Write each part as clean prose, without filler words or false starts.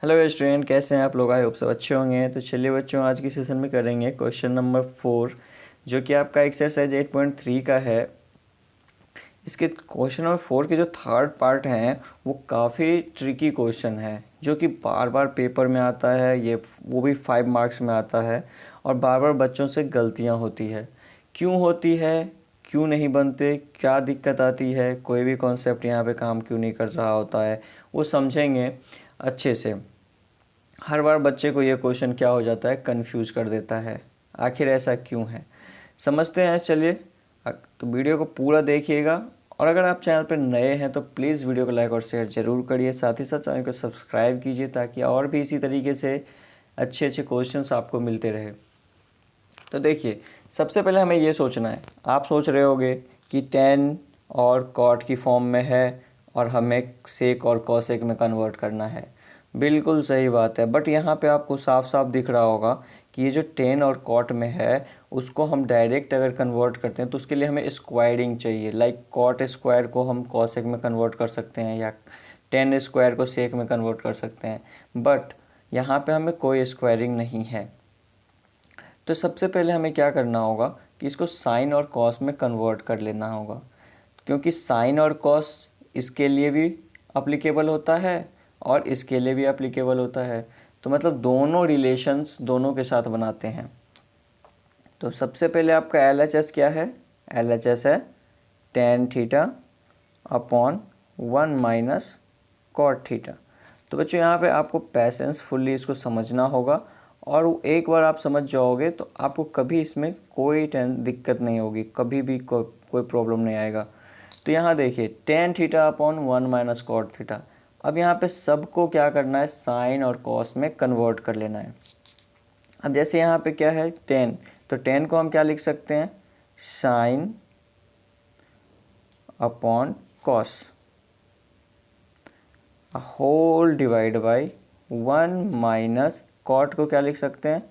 Hello student, कैसे हैं आप लोग? आई होप सब अच्छे होंगे। तो चलिए बच्चों, आज की सेशन में करेंगे क्वेश्चन नंबर 4, जो कि आपका एक्सरसाइज 8.3 का है। इसके क्वेश्चन नंबर 4 के जो थर्ड पार्ट हैं वो काफ़ी ट्रिकी क्वेश्चन है, जो कि बार बार पेपर में आता है। ये वो भी 5 मार्क्स में आता है और बार बार बच्चों से गलतियां होती है। क्यों होती है, क्यों नहीं बनते, क्या दिक्कत आती है, कोई भी कॉन्सेप्ट यहाँ पे काम क्यों नहीं कर रहा होता है, वो समझेंगे अच्छे से। हर बार बच्चे को ये क्वेश्चन क्या हो जाता है, कंफ्यूज कर देता है। आखिर ऐसा क्यों है, समझते हैं। चलिए, तो वीडियो को पूरा देखिएगा। और अगर आप चैनल पर नए हैं तो प्लीज़ वीडियो को लाइक और शेयर ज़रूर करिए। साथ ही साथ चैनल को सब्सक्राइब कीजिए, ताकि और भी इसी तरीके से अच्छे अच्छे क्वेश्चंस आपको मिलते रहे। तो देखिए, सबसे पहले हमें ये सोचना है। आप सोच रहे होंगे कि टेन और कॉट की फॉर्म में है और हमें सेक और कॉसेक में कन्वर्ट करना है। बिल्कुल सही बात है, बट यहाँ पे आपको साफ साफ दिख रहा होगा कि ये जो टेन और कॉट में है उसको हम डायरेक्ट अगर कन्वर्ट करते हैं तो उसके लिए हमें स्क्वायरिंग चाहिए। लाइक कॉट स्क्वायर को हम कॉसेक में कन्वर्ट कर सकते हैं, या टेन स्क्वायर को सेक में कन्वर्ट कर सकते हैं। बट यहाँ पे हमें कोई स्क्वायरिंग नहीं है। तो सबसे पहले हमें क्या करना होगा कि इसको साइन और कॉस में कन्वर्ट कर लेना होगा, क्योंकि साइन और कॉस इसके लिए भी अप्लीकेबल होता है और इसके लिए भी अप्लीकेबल होता है। तो मतलब दोनों रिलेशंस दोनों के साथ बनाते हैं। तो सबसे पहले आपका एल एच एस क्या है? एल एच एस है tan theta upon 1 - cot theta. तो बच्चों, यहाँ पे आपको पैसेंस फुल्ली इसको समझना होगा, और एक बार आप समझ जाओगे तो आपको कभी इसमें कोई दिक्कत नहीं होगी, कभी भी कोई प्रॉब्लम नहीं आएगा। तो यहाँ देखिए, tan theta upon 1 - cot theta. अब यहाँ पे सबको क्या करना है, साइन और कॉस में कन्वर्ट कर लेना है। अब जैसे यहाँ पे क्या है, टेन, तो टेन को हम क्या लिख सकते हैं, sine upon cos whole divide by 1 - cot को क्या लिख सकते हैं,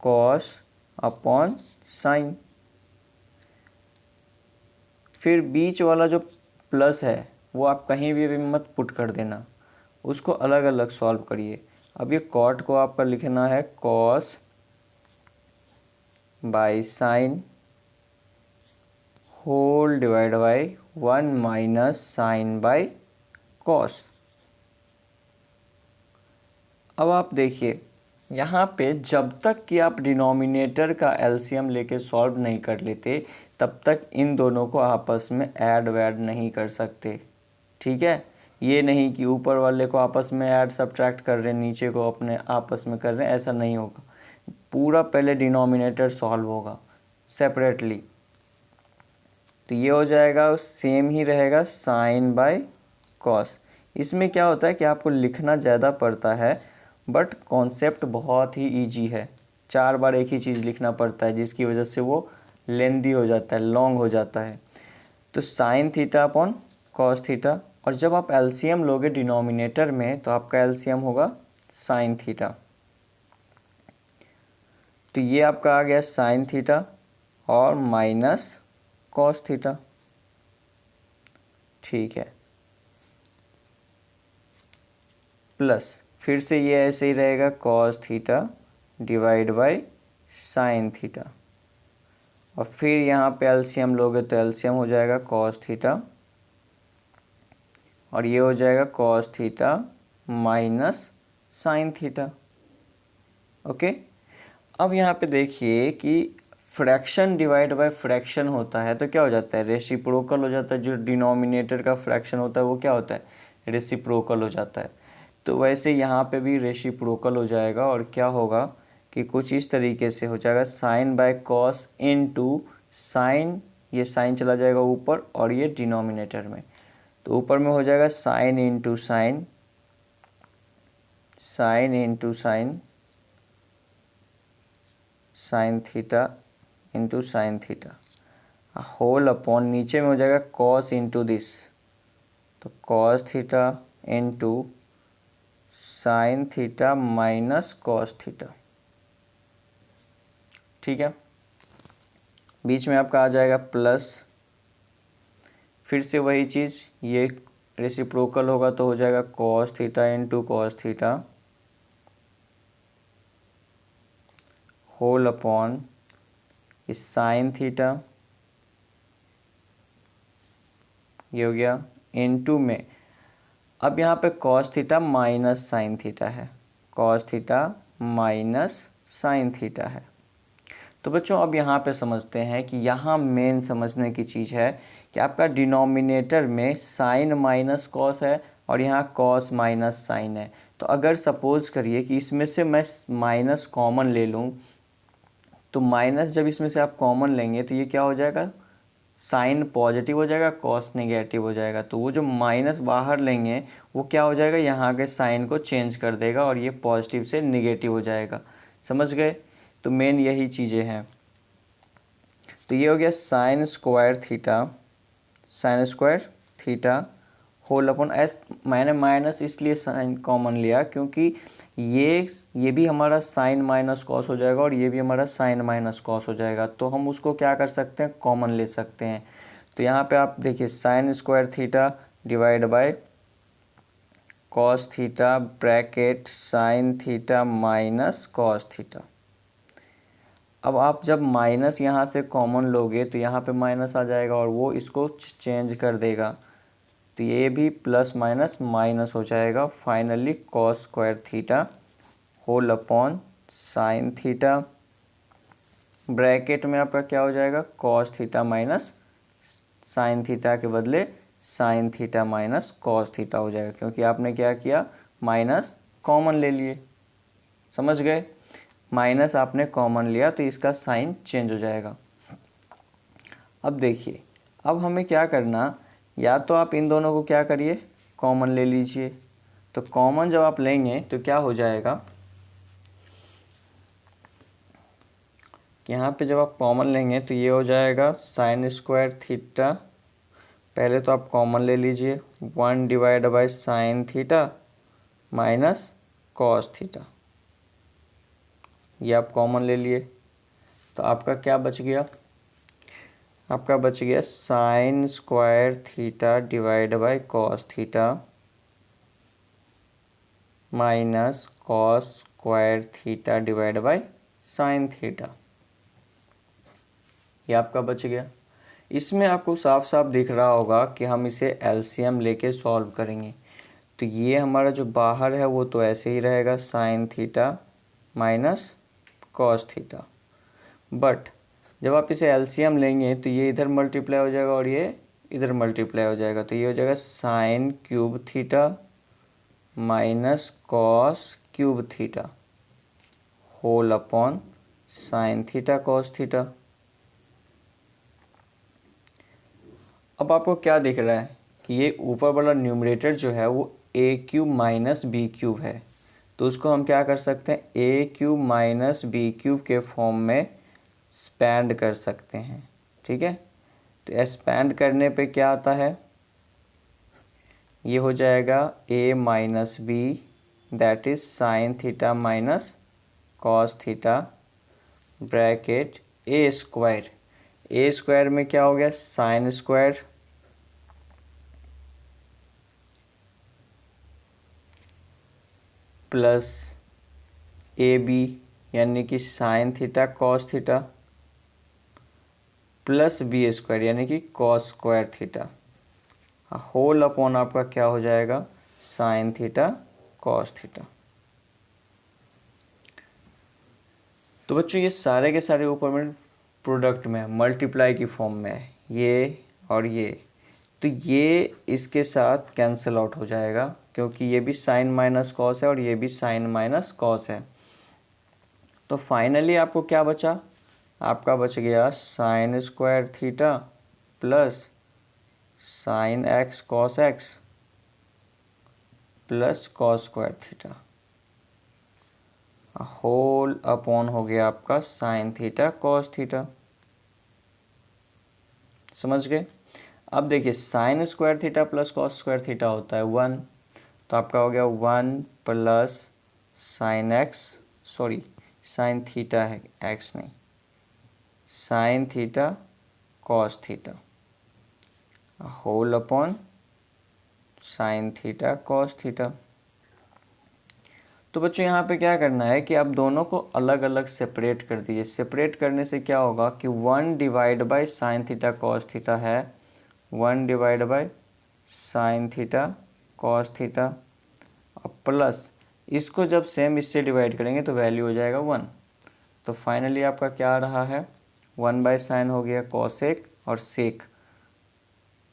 कॉस अपॉन साइन। फिर बीच वाला जो प्लस है वो आप कहीं भी मत पुट कर देना, उसको अलग अलग सॉल्व करिए। अब ये कॉट को आपका लिखना है cos by sine whole divide by 1 - sine by cos. अब आप देखिए, यहाँ पे जब तक कि आप डिनोमिनेटर का एलसीएम लेके सॉल्व नहीं कर लेते, तब तक इन दोनों को आपस में ऐड वैड नहीं कर सकते। ठीक है, ये नहीं कि ऊपर वाले को आपस में ऐड सब्ट्रैक्ट कर रहे हैं, नीचे को अपने आपस में कर रहे हैं, ऐसा नहीं होगा। पूरा पहले डिनोमिनेटर सॉल्व होगा सेपरेटली। तो ये हो जाएगा, सेम ही रहेगा साइन बाय कॉस। इसमें क्या होता है कि आपको लिखना ज़्यादा पड़ता है, बट कॉन्सेप्ट बहुत ही इजी है। 4 बार एक ही चीज़ लिखना पड़ता है, जिसकी वजह से वो लेंदी हो जाता है, लॉन्ग हो जाता है। तो sine theta upon cos theta, और जब आप एलसीएम लोगे डिनोमिनेटर में तो आपका एलसीएम होगा साइन थीटा। तो ये आपका आ गया साइन थीटा और माइनस कॉस थीटा। ठीक है, प्लस फिर से ये ऐसे ही रहेगा cos theta divide by sine theta, और फिर यहाँ पे एलसीएम लोगे तो एलसीएम हो जाएगा कॉस थीटा, और ये हो जाएगा cos theta minus sine theta. Okay, अब यहाँ पे देखिए कि फ्रैक्शन डिवाइड बाय फ्रैक्शन होता है तो क्या हो जाता है, रेसिप्रोकल हो जाता है। जो डिनोमिनेटर का फ्रैक्शन होता है वो क्या होता है, रेसिप्रोकल हो जाता है। तो वैसे यहाँ पे भी रेसिप्रोकल हो जाएगा, और क्या होगा कि कुछ इस तरीके से हो जाएगा, sine by cos into sine, ये साइन चला जाएगा ऊपर और ये डिनोमिनेटर में, तो ऊपर में हो जाएगा sine into sine, sine into sine, sine theta into sine theta whole upon, नीचे में हो जाएगा कॉस इंटू दिस, तो cos theta into sine theta minus cos theta. ठीक है, बीच में आपका आ जाएगा प्लस, फिर से वही चीज़, ये रेसिप्रोकल होगा तो हो जाएगा cos theta into cos theta whole upon इस साइन थीटा, ये हो गया, इनटू में अब यहाँ पे cos theta minus sine theta है, cos theta minus sine theta है। तो बच्चों अब यहाँ पे समझते हैं कि यहाँ मेन समझने की चीज़ है कि आपका डिनोमिनेटर में साइन माइनस कॉस है और यहाँ कॉस माइनस साइन है। तो अगर सपोज़ करिए कि इसमें से मैं माइनस कॉमन ले लूँ, तो माइनस जब इसमें से आप कॉमन लेंगे तो ये क्या हो जाएगा, साइन पॉजिटिव हो जाएगा, कॉस नेगेटिव हो जाएगा। तो वो जो माइनस बाहर लेंगे वो क्या हो जाएगा, यहाँ के साइन को चेंज कर देगा और ये पॉजिटिव से नेगेटिव हो जाएगा। समझ गए? तो मेन यही चीज़ें हैं। तो ये हो गया sine square theta, sine square theta whole upon S. मैंने माइनस इसलिए साइन कॉमन लिया क्योंकि ये भी हमारा साइन माइनस कॉस हो जाएगा और ये भी हमारा साइन माइनस कॉस हो जाएगा। तो हम उसको क्या कर सकते हैं, कॉमन ले सकते हैं। तो यहाँ पे आप देखिए sine square theta divide by cos theta bracket sign theta minus cos theta. अब आप जब माइनस यहाँ से कॉमन लोगे तो यहाँ पे माइनस आ जाएगा और वो इसको चेंज कर देगा, तो ये भी प्लस माइनस माइनस हो जाएगा। Finally cos square theta whole upon sine theta bracket में आपका क्या हो जाएगा, cos theta minus sine theta के बदले sine theta minus cos theta हो जाएगा, क्योंकि आपने क्या किया, माइनस कॉमन ले लिए। समझ गए? माइनस आपने कॉमन लिया तो इसका साइन चेंज हो जाएगा। अब देखिए, अब हमें क्या करना, या तो आप इन दोनों को क्या करिए, कॉमन ले लीजिए। तो कॉमन जब आप लेंगे तो क्या हो जाएगा, यहाँ पे जब आप कॉमन लेंगे तो ये हो जाएगा साइन स्क्वायर थीटा। पहले तो आप कॉमन ले लीजिए, 1 divide by sine theta minus cos theta, ये आप कॉमन ले लिए। तो आपका क्या बच गया, आपका बच गया sine square theta divide by cos theta minus cos square theta divide by sine theta, ये आपका बच गया। इसमें आपको साफ साफ दिख रहा होगा कि हम इसे एलसीएम लेके सॉल्व करेंगे। तो ये हमारा जो बाहर है वो तो ऐसे ही रहेगा, sign theta minus cos theta, but जब आप इसे एलसीएम लेंगे तो ये इधर मल्टीप्लाई हो जाएगा और ये इधर मल्टीप्लाई हो जाएगा। तो ये हो जाएगा sine cube theta minus cos cube theta whole upon sine theta cos theta. अब आपको क्या दिख रहा है कि ये ऊपर वाला न्यूमरेटर जो है वो ए क्यूब माइनस बी क्यूब है। तो उसको हम क्या कर सकते हैं, ए क्यूब माइनस बी क्यूब के फॉर्म में एक्सपैंड कर सकते हैं। ठीक है, तो एक्सपैंड करने पे क्या आता है, ये हो जाएगा A minus B that is sine theta minus cos theta bracket A square. A square में क्या हो गया, sine square plus A B यानी कि sine theta cos theta plus B square यानी कि cos square theta whole upon आपका क्या हो जाएगा, साइन थीटा कॉस थीटा। तो बच्चों ये सारे के सारे ऊपर में प्रोडक्ट में मल्टीप्लाई की फॉर्म में है, ये और ये। तो ये इसके साथ कैंसिल आउट हो जाएगा क्योंकि ये भी साइन माइनस कॉस है और ये भी साइन माइनस कॉस है। तो फाइनली आपको क्या बचा, आपका बच गया sine square theta plus sine x cos x plus cos square theta whole upon हो गया आपका साइन थीटा कॉस थीटा। समझ गए? अब देखिए sine square theta plus cos square theta होता है 1, तो आपका हो गया 1 plus sine x, sorry sine theta है, एक्स नहीं, sine theta cos theta whole upon sine theta cos theta. तो बच्चों यहाँ पे क्या करना है कि आप दोनों को अलग अलग सेपरेट कर दीजिए। सेपरेट करने से क्या होगा कि 1 divide by sine theta cos theta है, 1 divide by sine theta cos theta, और प्लस इसको जब सेम इससे डिवाइड करेंगे तो वैल्यू हो जाएगा 1। तो फाइनली आपका क्या आ रहा है, 1 बाई साइन हो गया कॉसेक और सेक,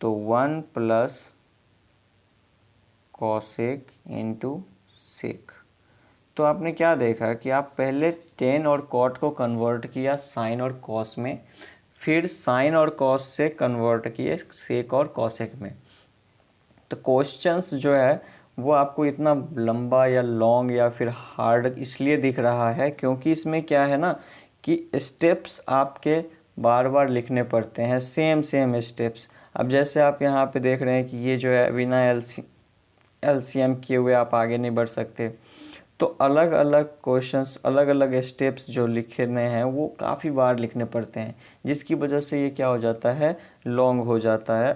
तो 1 प्लस कॉसेक इंटू सेक। तो आपने क्या देखा कि आप पहले टेन और कॉट को कन्वर्ट किया साइन और कॉस में, फिर साइन और कॉस से कन्वर्ट किए सेक और कॉसेक में। तो क्वेश्चंस जो है वो आपको इतना लंबा या लॉन्ग या फिर हार्ड इसलिए दिख रहा है क्योंकि इसमें क्या है ना कि स्टेप्स आपके बार बार लिखने पड़ते हैं, सेम सेम स्टेप्स। अब जैसे आप यहाँ पे देख रहे हैं कि ये जो है बिना एलसीएम किए हुए आप आगे नहीं बढ़ सकते। तो अलग अलग क्वेश्चंस, अलग अलग स्टेप्स जो लिखने हैं वो काफ़ी बार लिखने पड़ते हैं, जिसकी वजह से ये क्या हो जाता है, लॉन्ग हो जाता है।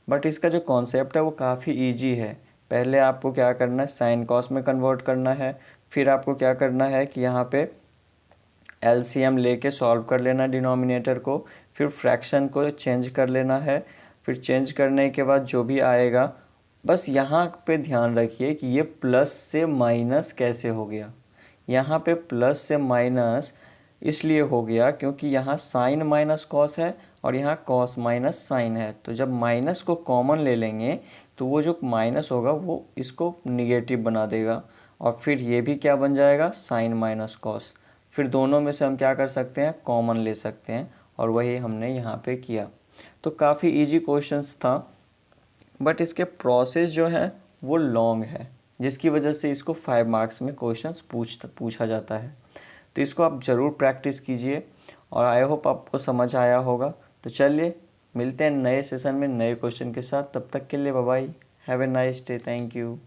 बट इसका जो कॉन्सेप्ट है वो काफ़ी इजी है। पहले आपको क्या करना है, साइन कॉस में कन्वर्ट करना है, फिर आपको क्या करना है कि यहाँ पे एलसीएम लेके सॉल्व कर लेना डिनोमिनेटर को, फिर फ्रैक्शन को चेंज कर लेना है, फिर चेंज करने के बाद जो भी आएगा, बस यहाँ पे ध्यान रखिए कि ये प्लस से माइनस कैसे हो गया। यहाँ पे प्लस से माइनस इसलिए हो गया क्योंकि यहाँ साइन माइनस कॉस है और यहाँ कॉस माइनस साइन है। तो जब माइनस को कॉमन ले लेंगे तो वो जो माइनस होगा वो इसको निगेटिव बना देगा, और फिर ये भी क्या बन जाएगा, साइन माइनस कॉस। फिर दोनों में से हम क्या कर सकते हैं, कॉमन ले सकते हैं, और वही हमने यहाँ पे किया। तो काफ़ी इजी क्वेश्चंस था, बट इसके प्रोसेस जो है वो लॉन्ग है, जिसकी वजह से इसको 5 मार्क्स में क्वेश्चंस पूछा जाता है। तो इसको आप ज़रूर प्रैक्टिस कीजिए, और आई होप आपको समझ आया होगा। तो चलिए मिलते हैं नए सेशन में नए क्वेश्चन के साथ, तब तक के लिए bye bye, have a nice day, thank you.